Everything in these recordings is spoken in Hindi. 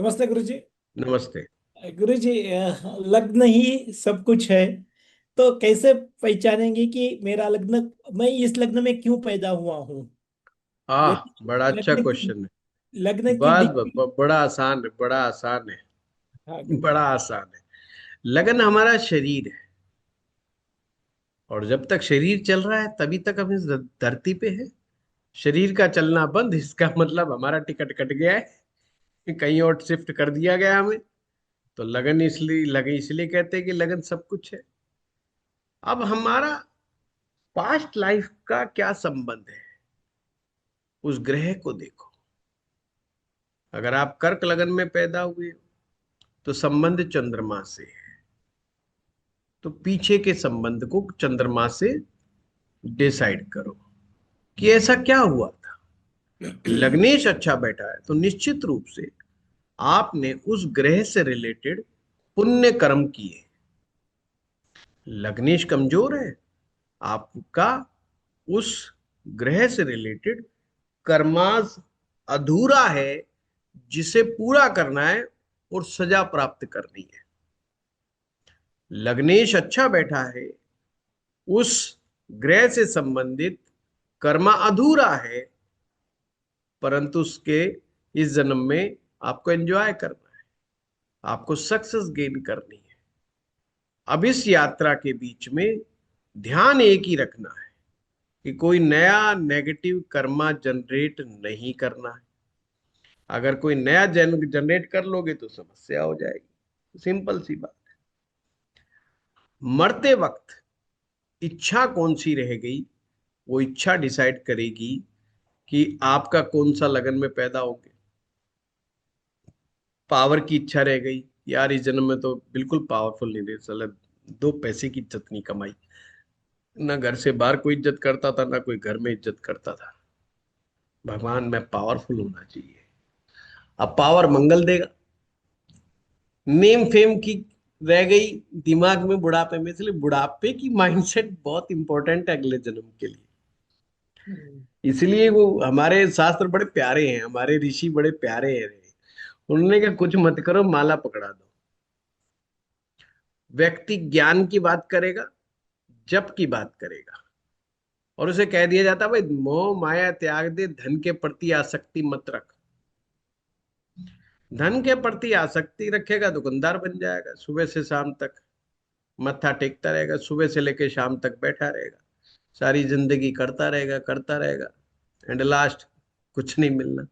नमस्ते गुरुजी। नमस्ते। गुरुजी, लग्न ही सब कुछ है। तो कैसे पहचानेंगे कि मेरा लग्न, मैं इस लग्न में क्यों पैदा हुआ हूँ? बड़ा अच्छा लग्न की क्वेश्चन है। लग्न की बस डिग्री। बड़ा आसान है, बड़ा आसान है। हाँ गुरुजी। बड़ा आसान है। लगन हमारा शरीर है, और जब तक शरीर चल रहा है तभी तक हम इस धरती पे है। शरीर का चलना बंद, इसका मतलब हमारा टिकट कट गया है, कहीं और शिफ्ट कर दिया गया हमें। तो लगन इसलिए लगे, इसलिए कहते हैं कि लगन सब कुछ है। अब हमारा पास्ट लाइफ का क्या संबंध है, उस ग्रह को देखो। अगर आप कर्क लगन में पैदा हुए तो संबंध चंद्रमा से है। तो पीछे के संबंध को चंद्रमा से डिसाइड करो कि ऐसा क्या हुआ था। लग्नेश अच्छा बैठा है तो निश्चित रूप से आपने उस ग्रह से रिलेटेड पुण्य कर्म किए। लग्नेश कमजोर है, आपका उस ग्रह से रिलेटेड कर्माज अधूरा है, जिसे पूरा करना है और सजा प्राप्त करनी है। लग्नेश अच्छा बैठा है, उस ग्रह से संबंधित कर्मा अधूरा है, परंतु उसके इस जन्म में आपको एंजॉय करना है, आपको सक्सेस गेन करनी है। अब इस यात्रा के बीच में ध्यान एक ही रखना है कि कोई नया नेगेटिव कर्मा जनरेट नहीं करना है। अगर कोई नया जनरेट कर लोगे तो समस्या हो जाएगी, सिंपल सी बात। मरते वक्त इच्छा कौन सी रह गई, वो इच्छा डिसाइड करेगी कि आपका कौन सा लगन में पैदा होगे। पावर की इच्छा रह गई, यार इस जन्म में तो बिल्कुल पावरफुल नहीं रहे, साला दो पैसे की इज्जत नहीं कमाई, ना घर से बाहर कोई इज्जत करता था ना कोई घर में इज्जत करता था। भगवान मैं पावरफुल होना चाहिए। अब पावर मंगल देगा। नेम फेम की रह गई दिमाग में बुढ़ापे में, इसलिए बुढ़ापे की माइंडसेट बहुत इंपॉर्टेंट है अगले जन्म के लिए। हम्म। इसलिए वो हमारे शास्त्र बड़े प्यारे हैं, हमारे ऋषि बड़े प्यारे हैं। उन्होंने कहा कुछ मत करो, माला पकड़ा दो। व्यक्ति ज्ञान की बात करेगा, जप की बात करेगा, और उसे कह दिया जाता है भाई मोह माया त्याग दे, धन के प्रति आसक्ति मत रख। धन के प्रति आसक्ति रखेगा दुकानदार बन जाएगा, सुबह से शाम तक मत्था टेकता रहेगा, सुबह से लेकर शाम तक बैठा रहेगा, सारी जिंदगी करता रहेगा, एंड लास्ट कुछ नहीं मिलना।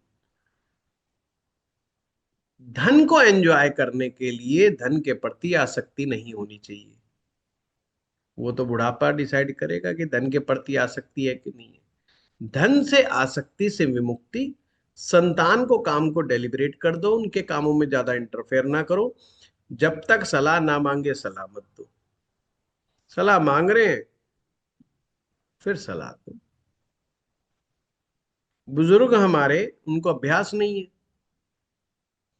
धन को एंजॉय करने के लिए धन के प्रति आसक्ति नहीं होनी चाहिए। वो तो बुढ़ापा डिसाइड करेगा कि धन के प्रति आसक्ति है कि नहीं है। धन से आसक्ति से विमुक्ति, संतान को काम को डेलिब्रेट कर दो, उनके कामों में ज्यादा इंटरफेयर ना करो। जब तक सलाह ना मांगे सलाह मत दो। सलाह मांग रहे हैं फिर सलाह दो। बुजुर्ग हमारे, उनको अभ्यास नहीं है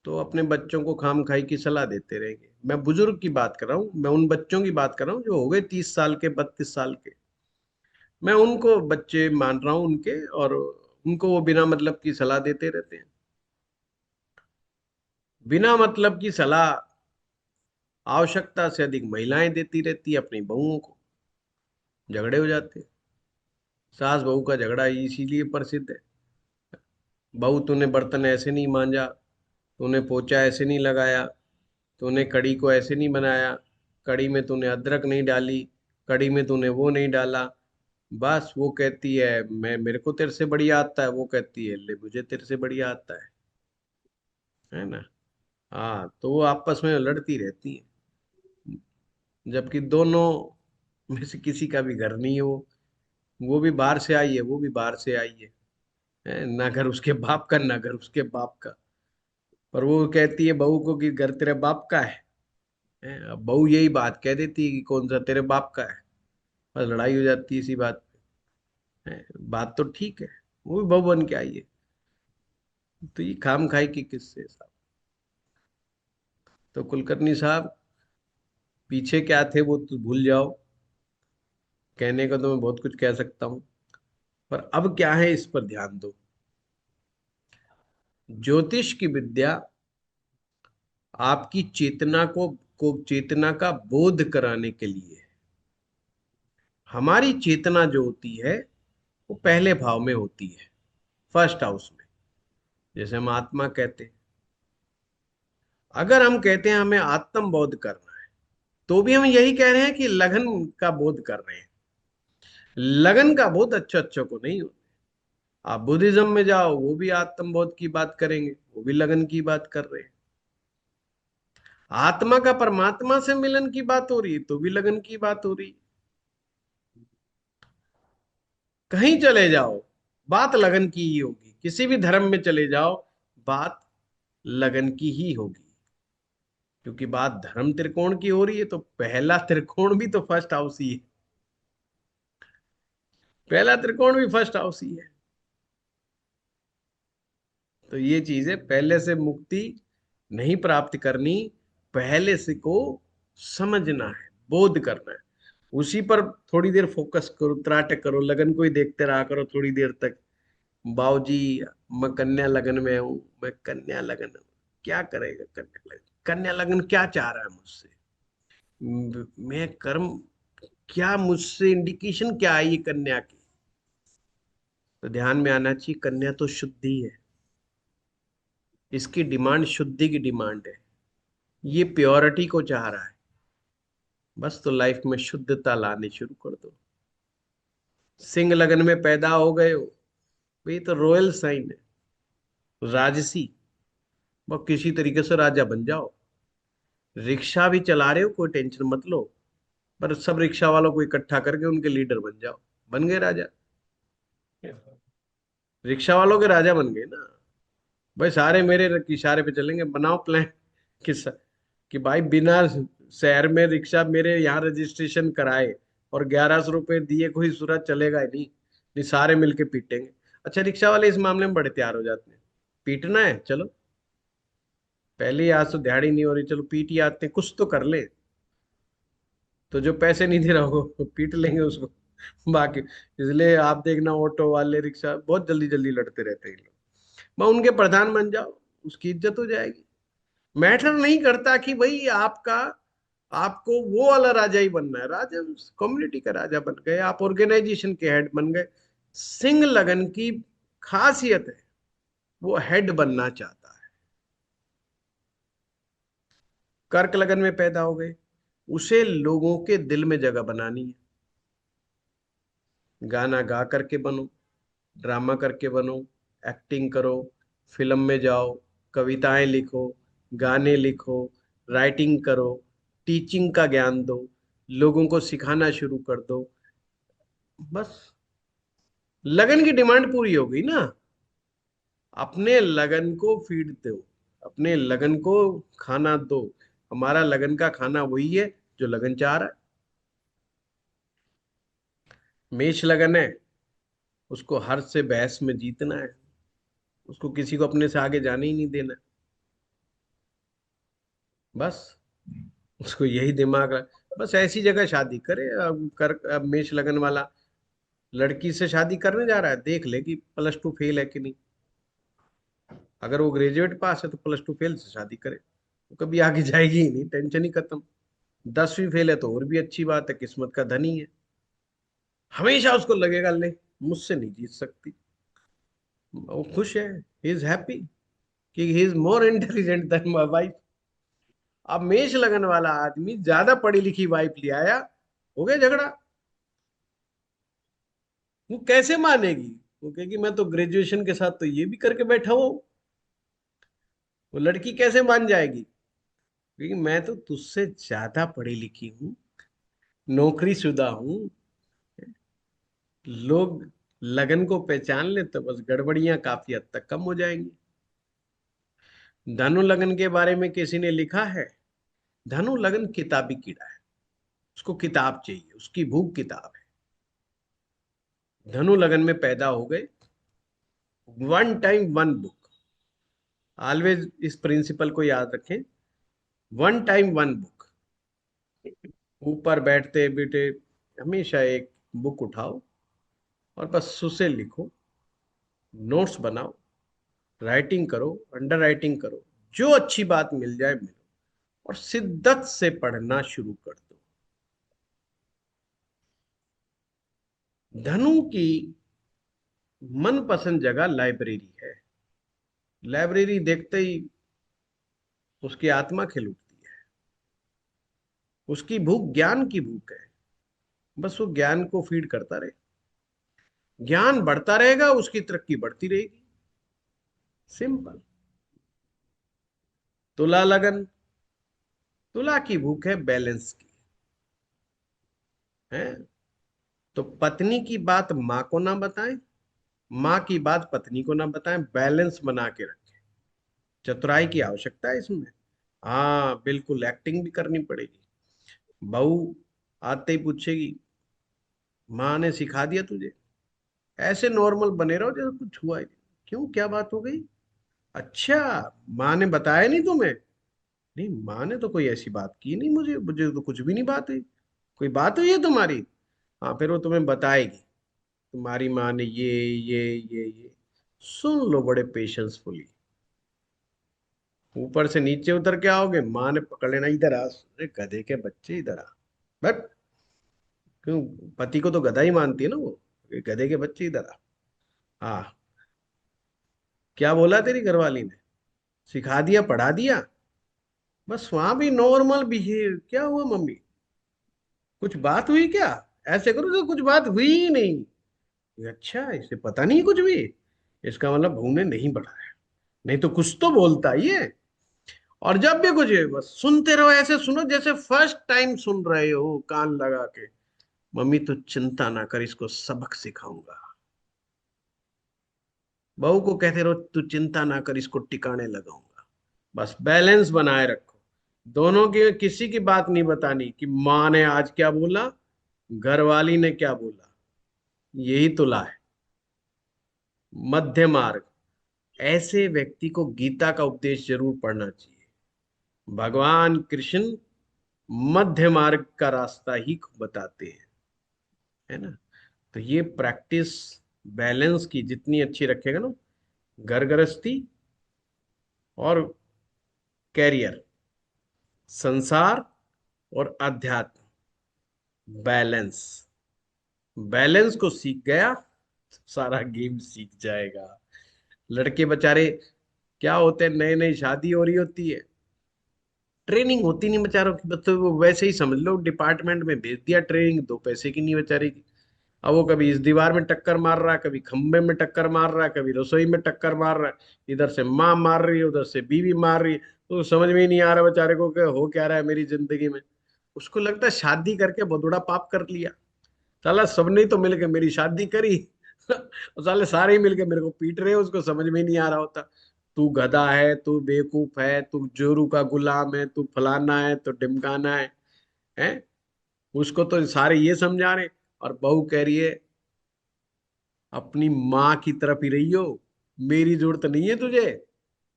तो अपने बच्चों को खाम खाई की सलाह देते रहेंगे। मैं बुजुर्ग की बात कर रहा हूँ, मैं उन बच्चों की बात कर रहा हूँ जो हो गए 30 साल के, 32 साल के। मैं उनको बच्चे मान रहा हूँ उनके, और उनको वो बिना मतलब की सलाह देते रहते हैं। बिना मतलब की सलाह आवश्यकता से अधिक महिलाएं देती रहती है अपनी बहुओं को, झगड़े हो जाते हैं। सास बहू का झगड़ा इसीलिए प्रसिद्ध है। बहू तूने बर्तन ऐसे नहीं मांजा, तूने पोछा ऐसे नहीं लगाया, तूने कड़ी को ऐसे नहीं बनाया, कड़ी में तूने अदरक नहीं डाली, कड़ी में तूने वो नहीं डाला। बस वो कहती है मैं, मेरे को तेरे से बढ़िया आता है, वो कहती है ले मुझे तेरे से बढ़िया आता है ना। हाँ, तो वो आपस में लड़ती रहती है, जबकि दोनों में से किसी का भी घर नहीं हो। वो भी बाहर से आई है, वो भी बाहर से आई ना घर उसके बाप का ना घर उसके बाप का। पर वो कहती है बहू को कि घर तेरे बाप का है। अब बहू यही बात कह देती है कि कौन सा तेरे बाप का है। बस लड़ाई हो जाती है इसी बात पे। बात तो ठीक है, वो भी बहू बन के आई है। तो ये खाम खाई की किससे साहब। तो कुलकर्णी साहब, पीछे क्या थे वो तो भूल जाओ। कहने को तो मैं बहुत कुछ कह सकता हूँ, पर अब क्या है इस पर ध्यान दो। ज्योतिष की विद्या आपकी चेतना को चेतना का बोध कराने के लिए। हमारी चेतना जो होती है वो पहले भाव में होती है, फर्स्ट हाउस में, जैसे हम आत्मा कहते हैं। अगर हम कहते हैं हमें आत्म बोध करना है, तो भी हम यही कह रहे हैं कि लगन का बोध कर रहे हैं। लगन का बोध अच्छा अच्छा को नहीं होता। आप बुद्धिज्म में जाओ, वो भी आत्म बोध की बात करेंगे, वो भी लगन की बात कर रहे हैं। आत्मा का परमात्मा से मिलन की बात हो रही है, तो भी लगन की बात हो रही है। कहीं चले जाओ, बात लगन की ही होगी। किसी भी धर्म में चले जाओ, बात लगन की ही होगी। क्योंकि बात धर्म त्रिकोण की हो रही है, तो पहला त्रिकोण भी तो फर्स्ट हाउस ही है। पहला त्रिकोण भी फर्स्ट हाउस ही है। तो ये चीज है, पहले से मुक्ति नहीं प्राप्त करनी, पहले से को समझना है, बोध करना है। उसी पर थोड़ी देर फोकस करो, त्राटक करो, लगन को ही देखते रहा करो थोड़ी देर तक। बाबूजी, मैं कन्या लगन में हूँ, मैं कन्या लगन में। क्या करेगा कन्या लगन? कन्या लगन क्या चाह रहा है मुझसे? मैं कर्म, क्या मुझसे इंडिकेशन क्या है ये कन्या की? तो ध्यान में आना चाहिए, कन्या तो शुद्धि है। इसकी डिमांड शुद्धि की डिमांड है। ये प्योरिटी को चाह रहा है। बस तो लाइफ में शुद्धता लानी शुरू कर दो। सिंह लगन में पैदा हो गए हो, ये तो रॉयल साइन है, राजसी। वो किसी तरीके से राजा बन जाओ। रिक्शा भी चला रहे हो, कोई टेंशन मत लो, पर सब रिक्शा वालों को इकट्ठा करके उनके लीडर बन जाओ। बन गए राजा। रिक्शा वालों के राजा बन गए ना। भाई सारे मेरे इशारे पे चलेंगे, बनाओ प्लान कि कि भाई बिना शहर में रिक्शा मेरे यहाँ रजिस्ट्रेशन कराए और 1100 रुपये दिए कोई सूरत चलेगा ही नहीं। नहीं, सारे मिलके पीटेंगे। अच्छा, रिक्शा वाले इस मामले में बड़े तैयार हो जाते हैं। पीटना है, चलो। पहले ही आज तो दिहाड़ी नहीं हो रही, चलो पीट ही आते हैं, कुछ तो कर ले। तो जो पैसे नहीं दे रहा हो वो पीट लेंगे उसको। बाकी, इसलिए आप देखना, ऑटो वाले, रिक्शा बहुत जल्दी जल्दी लड़ते रहते हैं ये लोग। मैं उनके प्रधान बन जाओ, उसकी इज्जत हो जाएगी। मैटर नहीं करता कि भाई आपका, आपको वो वाला राजा ही बनना है। राजा कम्युनिटी का राजा बन गए, आप ऑर्गेनाइजेशन के हेड बन गए। सिंह लगन की खासियत है, वो हेड बनना चाहता है। कर्क लगन में पैदा हो गए, उसे लोगों के दिल में जगह बनानी है। गाना गा करके बनो, ड्रामा करके बनो, एक्टिंग करो, फिल्म में जाओ, कविताएं लिखो, गाने लिखो, राइटिंग करो, टीचिंग का ज्ञान दो, लोगों को सिखाना शुरू कर दो। बस, लगन की डिमांड पूरी हो गई ना। अपने लगन को फीड दो, अपने लगन को खाना दो। हमारा लगन का खाना वही है जो लगन चाह रहा है। मेष लगन है, उसको हर से बहस में जीतना है, उसको किसी को अपने से आगे जाने ही नहीं देना। बस, उसको यही दिमाग बस ऐसी जगह शादी करे। अब मेष लगन वाला लड़की से शादी करने जा रहा है, देख ले कि +2 फेल है कि नहीं। अगर वो ग्रेजुएट पास है तो +2 फेल से शादी करे, वो कभी आगे जाएगी ही नहीं, टेंशन ही खत्म। 10वीं फेल है तो और भी अच्छी बात है, किस्मत का धनी है। हमेशा उसको लगेगा ले, मुझसे नहीं जीत सकती। वो खुश है, ही इज हैप्पी कि he is more intelligent then my wife. अब मेष लगन वाला आदमी ज्यादा पढ़ी लिखी वाइफ ले आया, हो गया झगड़ा। वो कैसे मानेगी? वो कहेगी मैं तो ग्रेजुएशन के साथ तो ये भी करके बैठा हूं। वो लड़की कैसे मान जाएगी? क्योंकि मैं तो तुझसे ज्यादा पढ़ी लिखी हूँ, नौकरी शुदा हूँ। लोग लगन को पहचान ले तो बस गड़बड़ियां काफी हद तक कम हो जाएंगी। धनु लगन के बारे में किसी ने लिखा है, धनु लगन किताबी कीड़ा है, उसको किताब चाहिए, उसकी भूख किताब है। धनु लगन में पैदा हो गए, one time one book. Always इस प्रिंसिपल को याद रखें, वन टाइम वन बुक। ऊपर बैठते बेटे हमेशा एक बुक उठाओ और बस उसे लिखो, नोट्स बनाओ, राइटिंग करो, अंडर राइटिंग करो, जो अच्छी बात मिल जाए मिलो। और शिद्दत से पढ़ना शुरू कर दो। धनु की मनपसंद जगह लाइब्रेरी है। लाइब्रेरी देखते ही उसकी आत्मा खिल उठती है। उसकी भूख ज्ञान की भूख है। बस वो ज्ञान को फीड करता रहे। ज्ञान बढ़ता रहेगा, उसकी तरक्की बढ़ती रहेगी। सिंपल। तुला लगन। तुला की भूख है बैलेंस की। है। तो पत्नी की बात माँ को ना बताएं, माँ की बात पत्नी को ना बताएं, बैलेंस बना के रखें। चतुराई की आवश्यकता है इसमें। हाँ बिल्कुल, एक्टिंग भी करनी पड़ेगी। बहू आते ही पूछेगी, माँ ने सिखा दिया तुझे? ऐसे नॉर्मल बने रहो जैसे कुछ हुआ ही नहीं। क्यों, क्या बात हो गई? अच्छा, माँ ने बताया नहीं तुम्हें? नहीं, माँ ने तो कोई ऐसी बात की नहीं, मुझे मुझे तो कुछ भी नहीं बात हुई। कोई बात हुई है तुम्हारी? हाँ, फिर वो तुम्हें बताएगी, तुम्हारी माँ ने ये सुन लो बड़े पेशेंसफुली। ऊपर से नीचे उतर के आओगे, माँ ने पकड़ लेना, इधर आ, अरे गधे के बच्चे इधर आ। बट क्यों, पति को तो गधा ही मानती है ना वो, ये गधे के बच्चे इधर आ। हाँ, क्या बोला तेरी घरवाली ने? सिखा दिया, पढ़ा दिया? बस वहां भी नॉर्मल बिहेव, क्या हुआ मम्मी, कुछ बात हुई क्या? ऐसे करो तो कुछ बात हुई ही नहीं। अच्छा, इसे पता नहीं कुछ भी, इसका मतलब बहू ने नहीं पढ़ा है, नहीं तो कुछ तो बोलता ही है। और जब भी कुछ है, बस सुनते रहो, ऐसे सुनो जैसे फर्स्ट टाइम सुन रहे हो, कान लगा के। मम्मी तू चिंता ना कर, इसको सबक सिखाऊंगा। बहू को कहते रहो तू चिंता ना कर, इसको टिकाने लगाऊंगा। बस बैलेंस बनाए रखो। दोनों की किसी की बात नहीं बतानी कि माँ ने आज क्या बोला, घरवाली ने क्या बोला। यही तुला है। मध्य मार्ग। ऐसे व्यक्ति को गीता का उपदेश जरूर पढ़ना चाहिए। भगवान कृष्ण मध्य मार्ग का रास्ता ही बताते हैं, है ना। तो ये प्रैक्टिस बैलेंस की जितनी अच्छी रखेगा ना, घर गृहस्थी और कैरियर, संसार और अध्यात्म, बैलेंस, बैलेंस को सीख गया, सारा गेम सीख जाएगा। लड़के बेचारे क्या होते हैं, नए नई शादी हो रही होती है, ट्रेनिंग होती नहीं बेचारों की, बस तो वो वैसे ही समझ लो डिपार्टमेंट में भेज दिया ट्रेनिंग, दो पैसे की नहीं बेचारे की। अब वो कभी इस दीवार में टक्कर मार रहा है, कभी खंबे में टक्कर मार रहा है, कभी रसोई में टक्कर मार रहा है, इधर से माँ मार रही है, उधर से बीवी मार रही है। तो समझ में ही नहीं आ रहा बेचारे को कि हो क्या रहा है मेरी जिंदगी में। उसको लगता है शादी करके बहुत बड़ा पाप कर लिया। साला सबने तो मिलके मेरी शादी करी और साले सारे ही मिलके मेरे को पीट रहे हैं, उसको समझ में ही नहीं आ रहा होता। तू गधा है, तू बेवकूफ है, तू जोरू का गुलाम है, तू फलाना है, तो ढिमकाना है। उसको तो सारे ये समझा रहे। और बहू कह रही है अपनी माँ की तरफ ही रही हो, मेरी जरूरत नहीं है तुझे।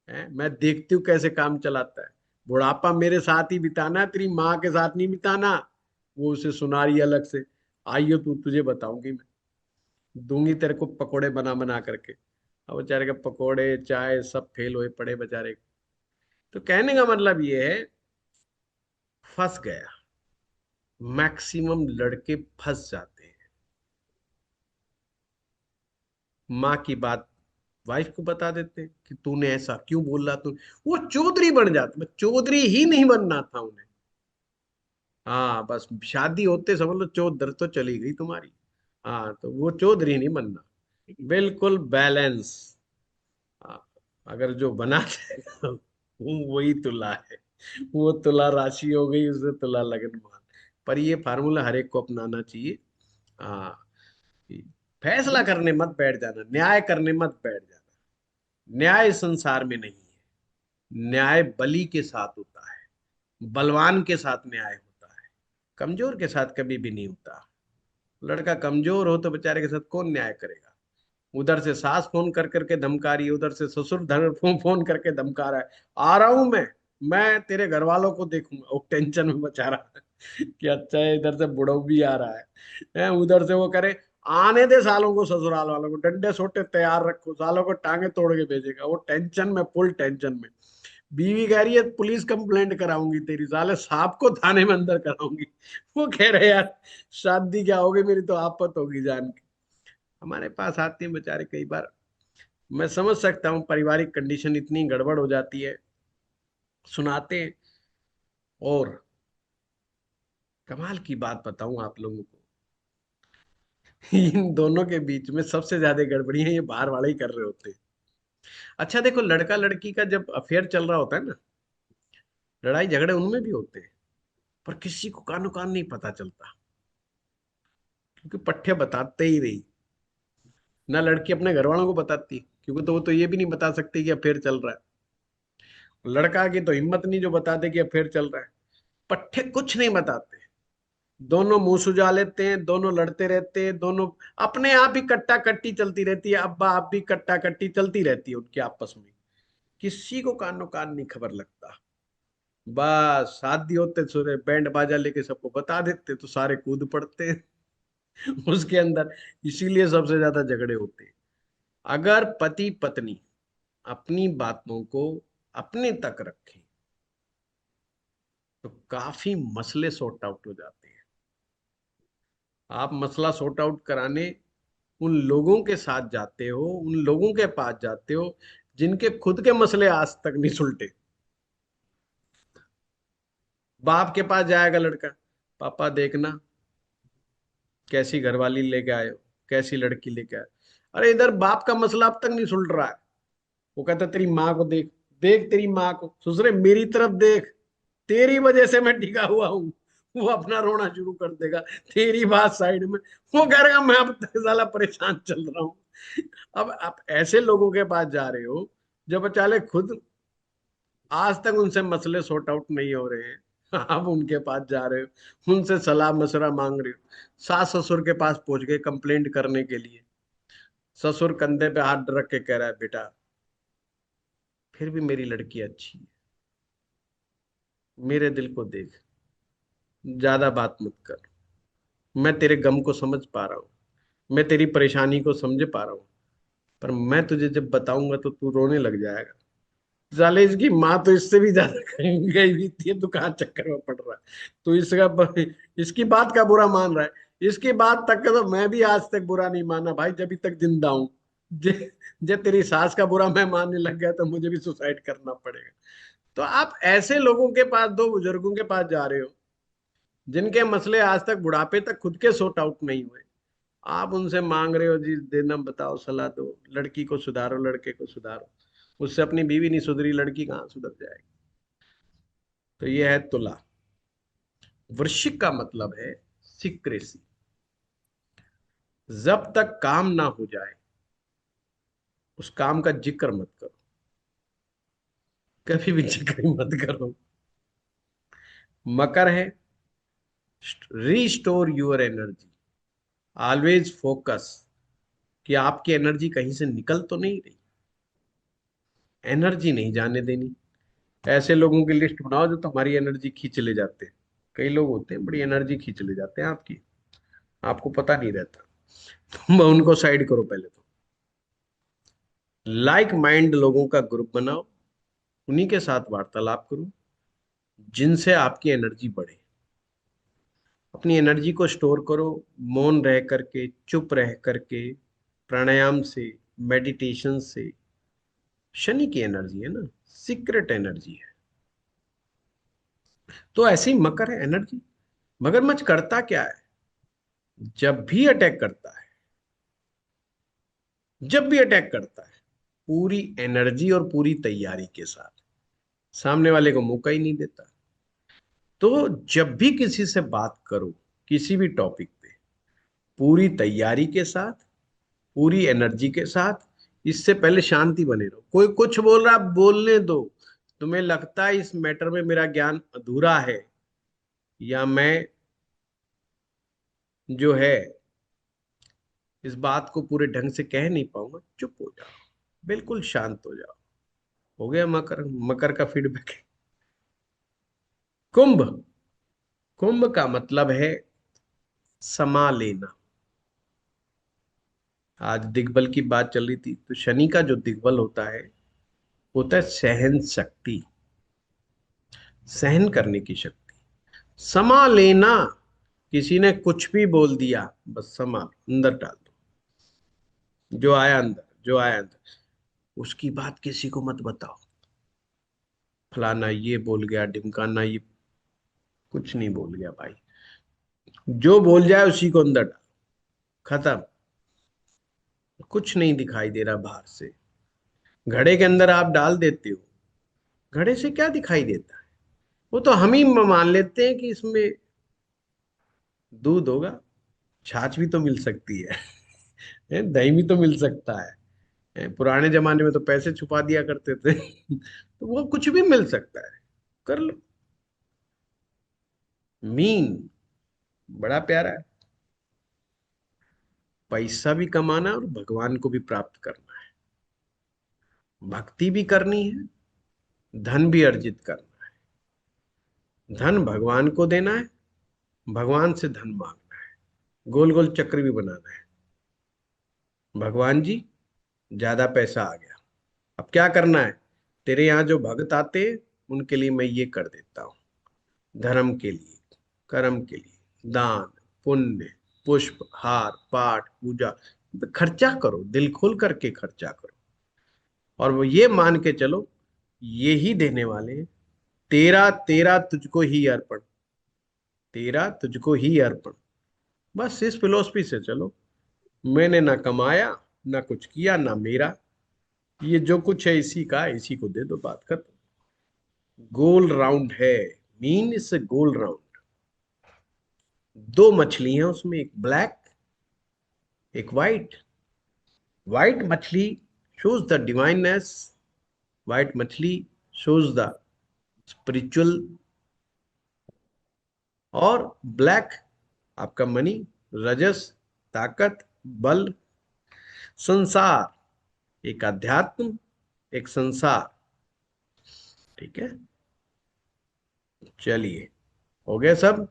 मैं देखती हूँ कैसे काम चलाता है। बुढ़ापा मेरे साथ ही बिताना है, तेरी माँ के साथ नहीं बिताना। वो उसे सुना रही है अलग से। आइयो तू, तुझे बताऊंगी मैं, दूंगी तेरे को पकोड़े बना बना करके। अब बेचारे के पकोड़े चाय सब फेल हुए पड़े बेचारे। तो कहने का मतलब ये है, फंस गया। मैक्सिमम लड़के फंस जाते हैं। माँ की बात वाइफ को बता देते हैं कि तूने ऐसा क्यों बोला, तू, वो चौधरी बन जाता। मैं चौधरी ही नहीं बनना था उन्हें। हाँ, बस शादी होते समझ लो चौधर तो चली गई तुम्हारी। हाँ, तो वो चौधरी नहीं बनना। बिल्कुल बैलेंस। हाँ, अगर जो बना देगा वो वही तुला है। वो तुला राशि हो गई, उसे तुला लगन मान। पर ये फार्मूला हर एक को अपनाना चाहिए। हाँ, फैसला करने मत बैठ जाना, न्याय करने मत बैठ जाना। न्याय संसार में नहीं है। न्याय बलि के साथ होता है, बलवान के साथ न्याय होता है, कमजोर के साथ कभी भी नहीं होता। लड़का कमजोर हो तो बेचारे के साथ कौन न्याय करेगा? उधर से सास फोन कर करके धमका रही है, उधर से ससुर धर फोन फोन करके धमका रहा है, आ रहा हूं मैं तेरे घर वालों को देखूंगा। वो टेंशन में बचा रहा है कि अच्छा है, इधर से बुढ़ऊ भी आ रहा है, उधर से वो करे, आने दे सालों को, ससुराल वालों को डंडे सोटे तैयार रखो, सालों को टांगे तोड़ के भेजेगा। वो टेंशन में, फुल टेंशन में। बीवी कह रही है पुलिस कंप्लेंट कराऊंगी तेरी, साले सांप को थाने में अंदर कराऊंगी। वो कह रहे यार शादी क्या होगी, मेरी तो आफत होगी जान के। हमारे पास आते हैं बेचारे कई बार। मैं समझ सकता हूँ, पारिवारिक कंडीशन इतनी गड़बड़ हो जाती है, सुनाते हैं। और कमाल की बात बताऊं आप लोगों को, इन दोनों के बीच में सबसे ज्यादा गड़बड़ियां ये बाहर वाले ही कर रहे होते हैं। अच्छा देखो, लड़का लड़की का जब अफेयर चल रहा होता है ना, लड़ाई झगड़े उनमें भी होते हैं, पर किसी को कानो कान नहीं पता चलता, क्योंकि पट्टे बताते ही नहीं। ना लड़की अपने घर वालों को बताती, क्योंकि तो वो तो ये भी नहीं बता सकती कि अफेयर चल रहा है। लड़का की तो हिम्मत नहीं जो बता दे कि अफेयर चल रहा है। पट्टे कुछ नहीं बताते, दोनों मुंह सुजा लेते हैं, दोनों लड़ते रहते हैं, दोनों अपने आप ही कट्टा कट्टी चलती रहती है, अब्बा आप भी कट्टा कट्टी चलती रहती है उनके आपस में। किसी को कानो कान नहीं खबर लगता। बस शादी होते सुरे बैंड बाजा लेके सबको बता देते, तो सारे कूद पड़ते हैं उसके अंदर। इसीलिए सबसे ज्यादा झगड़े होते हैं। अगर पति पत्नी अपनी बातों को अपने तक रखें, तो काफी मसले सॉर्ट आउट हो जाते हैं। आप मसला सॉर्ट आउट कराने उन लोगों के साथ जाते हो, उन लोगों के पास जाते हो जिनके खुद के मसले आज तक नहीं सुलटे। बाप के पास जाएगा लड़का, पापा देखना कैसी घरवाली लेके आए हो, कैसी लड़की लेके आए। अरे इधर बाप का मसला अब तक नहीं सुलट रहा है। वो कहता तेरी माँ को देख, देख तेरी माँ को, ससुरे मेरी तरफ देख, तेरी वजह से मैं टिका हुआ हूँ। वो अपना रोना शुरू कर देगा, तेरी बात साइड में। वो कह रहा मैं अब तक साला परेशान चल रहा हूँ। अब आप ऐसे लोगों के पास जा रहे हो जो बेचारे खुद आज तक उनसे मसले सॉर्ट आउट नहीं हो रहे हैं। आप उनके पास जा रहे हो, उनसे सलाह मशवरा मांग रहे हो। सास ससुर के पास पहुंच गए कंप्लेंट करने के लिए। ससुर कंधे पे हाथ रख के कह रहा है बेटा फिर भी मेरी लड़की अच्छी है, मेरे दिल को देख, ज्यादा बात मत कर। मैं तेरे गम को समझ पा रहा हूँ, मैं तेरी परेशानी को समझ पा रहा हूँ, पर मैं तुझे जब बताऊंगा तो तू रोने लग जाएगा। साले इसकी माँ तो इससे भी ज्यादा गई हुई थी, तू कहाँ चक्कर में पड़ रहा है। तो इसकी बात का बुरा मान रहा है, इसकी बात तक का तो मैं भी आज तक बुरा नहीं माना भाई, जब तक जिंदा हूं। जे जे तेरी सास का बुरा मैं मानने लग गया तो मुझे भी सुसाइड करना पड़ेगा। तो आप ऐसे लोगों के पास, दो बुजुर्गों के पास जा रहे हो जिनके मसले आज तक बुढ़ापे तक खुद के सॉर्ट आउट नहीं हुए। आप उनसे मांग रहे हो जी देना, बताओ सलाह दो, लड़की को सुधारो, लड़के को सुधारो। उससे अपनी बीवी नहीं सुधरी, लड़की कहाँ सुधर जाएगी। तो ये है तुला। वृश्चिक का मतलब है सिक्रेसी। जब तक काम ना हो जाए उस काम का जिक्र मत करो, कभी भी जिक्र मत करो। मकर है restore your energy, always focus कि आपकी एनर्जी कहीं से निकल तो नहीं रही, एनर्जी नहीं जाने देनी। ऐसे लोगों की लिस्ट बनाओ जो तुम्हारी एनर्जी खींच ले जाते हैं। कई लोग होते हैं बड़ी एनर्जी खींच ले जाते हैं आपकी, आपको पता नहीं रहता। तुम उनको साइड करो पहले तो। लाइक माइंड लोगों का ग्रुप बनाओ, उन्हीं के साथ वार्तालाप करो जिनसे आपकी एनर्जी बढ़े। अपनी एनर्जी को स्टोर करो, मौन रह करके, चुप रह करके, प्राणायाम से, मेडिटेशन से। शनि की एनर्जी है ना, सीक्रेट एनर्जी है। तो ऐसे ही मकर है एनर्जी। मगरमच्छ करता क्या है, जब भी अटैक करता है, जब भी अटैक करता है पूरी एनर्जी और पूरी तैयारी के साथ, सामने वाले को मौका ही नहीं देता। तो जब भी किसी से बात करो किसी भी टॉपिक पे, पूरी तैयारी के साथ, पूरी एनर्जी के साथ, इससे पहले शांति बने रहो। कोई कुछ बोल रहा बोलने दो। तुम्हें लगता है इस मैटर में मेरा ज्ञान अधूरा है, या मैं जो है इस बात को पूरे ढंग से कह नहीं पाऊंगा, चुप हो जाओ, बिल्कुल शांत हो जाओ। हो गया मकर, मकर का फीडबैक। कुंभ, कुंभ का मतलब है समा लेना। आज दिग्बल की बात चल रही थी, तो शनि का जो दिग्बल होता है सहन शक्ति। सहन करने की शक्ति, समा लेना। किसी ने कुछ भी बोल दिया, बस समा अंदर डाल दो, जो आया अंदर, जो आया अंदर। उसकी बात किसी को मत बताओ, फलाना ये बोल गया, ढिमकाना ये कुछ नहीं बोल गया भाई। जो बोल जाए उसी को अंदर डाल, खत्म। कुछ नहीं दिखाई दे रहा बाहर से। घड़े के अंदर आप डाल देते हो, घड़े से क्या दिखाई देता है? वो तो हम ही मान लेते हैं कि इसमें दूध होगा, छाछ भी तो मिल सकती है, दही भी तो मिल सकता है। पुराने जमाने में तो पैसे छुपा दिया करते थे तो वो कुछ भी मिल सकता है, कर लो। मीन बड़ा प्यारा है। पैसा भी कमाना और भगवान को भी प्राप्त करना है, भक्ति भी करनी है, धन भी अर्जित करना है। धन भगवान को देना है, भगवान से धन मांगना है, गोल गोल चक्र भी बनाना है। भगवान जी, ज्यादा पैसा आ गया, अब क्या करना है? तेरे यहाँ जो भक्त आते हैं उनके लिए मैं ये कर देता हूँ, धर्म के लिए, कर्म के लिए, दान, पुण्य, पुष्प, हार, पाठ, पूजा, खर्चा करो, दिल खोल करके खर्चा करो। और वो ये मान के चलो, ये ही देने वाले हैं। तेरा तेरा तुझको ही अर्पण, तेरा तुझको ही अर्पण। बस इस फिलोसफी से चलो। मैंने ना कमाया, ना कुछ किया, ना मेरा, ये जो कुछ है इसी का, इसी को दे दो, बात खत्म। गोल राउंड है, मीन इज गोल राउंड। दो मछली हैं उसमें, एक ब्लैक, एक वाइट। वाइट मछली shows द डिवाइननेस, वाइट मछली shows द स्पिरिचुअल। और ब्लैक आपका मनी, रजस, ताकत, बल, संसार। एक अध्यात्म, एक संसार। ठीक है, चलिए, हो गया सब।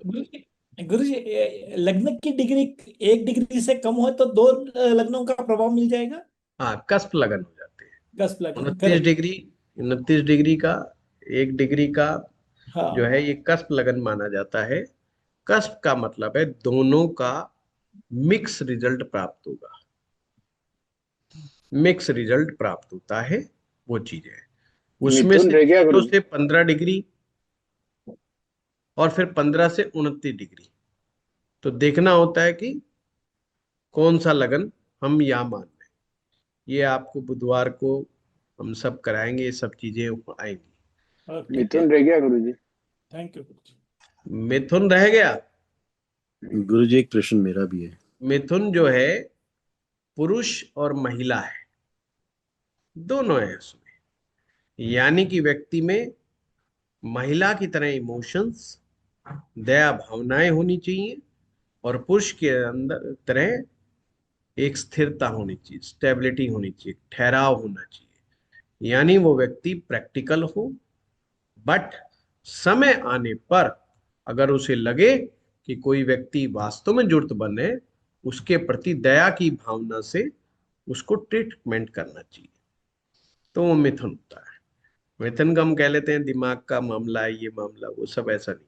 गुरु जी, लग्न की डिग्री 1 डिग्री से कम हो तो 2 लग्नों का प्रभाव मिल जाएगा। हाँ, कष्ट लगन हो जाते हैं। 10 लग्न, 29 डिग्री, 29 डिग्री का, 1 डिग्री का जो हाँ। है ये कष्ट लगन माना जाता है। कष्ट का मतलब है दोनों का मिक्स रिजल्ट प्राप्त होगा, मिक्स रिजल्ट प्राप्त होता है, वो चीज है। उसमें मिथुन से रह गया 0 गुरु जी। से 15 डिग्री, और फिर 15 से 29 डिग्री। तो देखना होता है कि कौन सा लगन हम यहाँ मान रहे हैं। ये आपको बुधवार को हम सब कराएंगे, ये सब चीजें आएंगी। ठीक है। मिथुन रह गया गुरु जी। थैंक यू गुरु जी। मिथुन रह गया। गुरु जी एक प्रश्न मेरा भी है। मिथुन जो है पुरुष और महिला है, दोनों है उसमें। यानी कि व्यक्ति में महिला की तरह इमोशंस, दया भावनाएं होनी चाहिए, और पुरुष के अंदर तरह एक स्थिरता होनी चाहिए, स्टेबिलिटी होनी चाहिए, ठहराव होना चाहिए। यानी वो व्यक्ति प्रैक्टिकल हो, बट समय आने पर अगर उसे लगे कि कोई व्यक्ति वास्तव में जरूरतमंद है, उसके प्रति दया की भावना से उसको ट्रीटमेंट करना चाहिए। तो वो मिथुन होता है। मिथुन का हम कह लेते हैं दिमाग का मामला है, ये मामला, वो सब ऐसा नहीं।